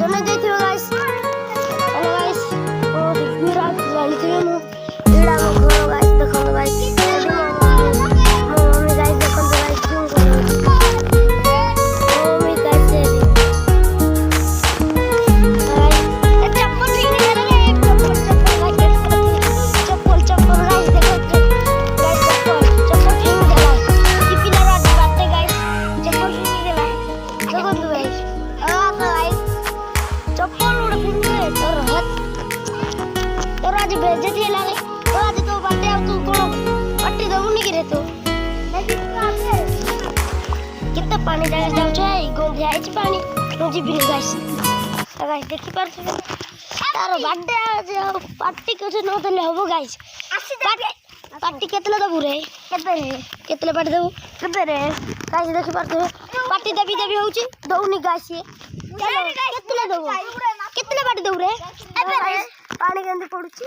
जने देखियो guys hello guys ओ विराट जानी थी मु एडा मो घर गाइस देखो गाइस एडी मो मम्मी गाइस देखो गाइस क्यों करो मम्मी गाइस एडी गाइस ए चप्पल ठीक नहीं है रे चप्पल गाइस देखो गाइस चप्पल ठीक नहीं है ये पिला रात बातें गाइस चप्पल ठीक नहीं है देखो तू गाइस चप्पल उड़ पिंदे तोर हाथ तोर आज बेइज्जती है लागे तो आज तो बाटे अब तू कोन पट्टी दबुनी कि रे तू कितना पानी जागा जाउ छै गोंधे आइछ पानी नजी बिन गाइस गाइस देखि पारछ तारो बर्थडे आज पार्टी कछ न देले होबो गाइस पार्टी केतले दबु रे केतले पार्टी दबु केते रे गाइस देखि पारछ पार्टी देबी देबी होउची दउनी गाइस केतले दबु केतले पार्टी दउ रे एबे रे पानी गंदी पडुची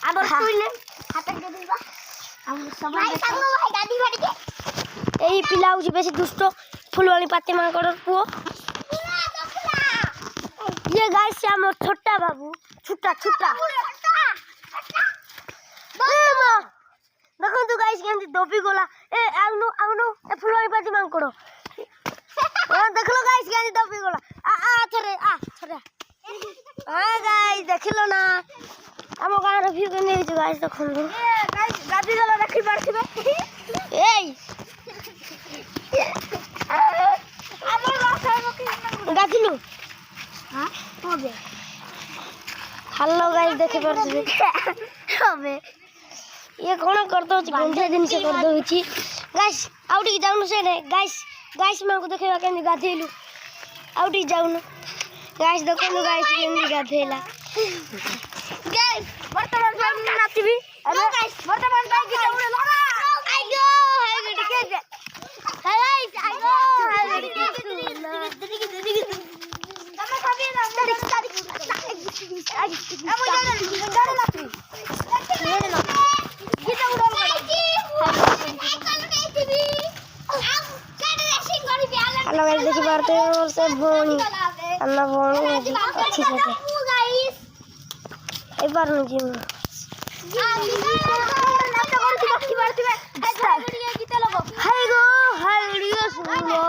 आबर सुइले हाथ दे दिबा हम सब भाई संग भाई गाड़ी फाड़ी के एही पिला होउची बेसी दुष्ट फुलवाणी पाते मा कर पुओ ये गाइस हम छोटा बाबू छोटा छोटा देखो तू गाइस केंदी दोबी गोला ए आउनो ए फुलवाणी पाते मा करो देख लो गाइस केंदी दोबी गोला आ थरे हां गाइस देख लो ना हम गांव रे व्यू केने जो गाइस देखो ए गाइस गादी गला रखी पारथिबे एई हमर बासा गादिलु हां होबे हेलो गाइस देखे पारथिबे होबे ये कोन करतो छी गंधे दिन से कर दउ छी गाइस आउटी जाउनु से रे गाइस मैं को देखेबा केनी गाधेलु आउटी जाउनु गाइस देखो गाइस केनी गाधेला गाइस वर्तमान में नाचबी अरे गाइस वर्तमान में की उड़े लड़ा आइगो हाय गडी के दे हाय गाइस आइगो हाय गडी के तमे खाबी ना तारीख अब जाने नाचबी ये ना गीत उड़े हेलो गाइस देखि पारते और से भोनी अन्ना भोनी अच्छी से एक बार में जी हाय गो हाय वीडियो सुनो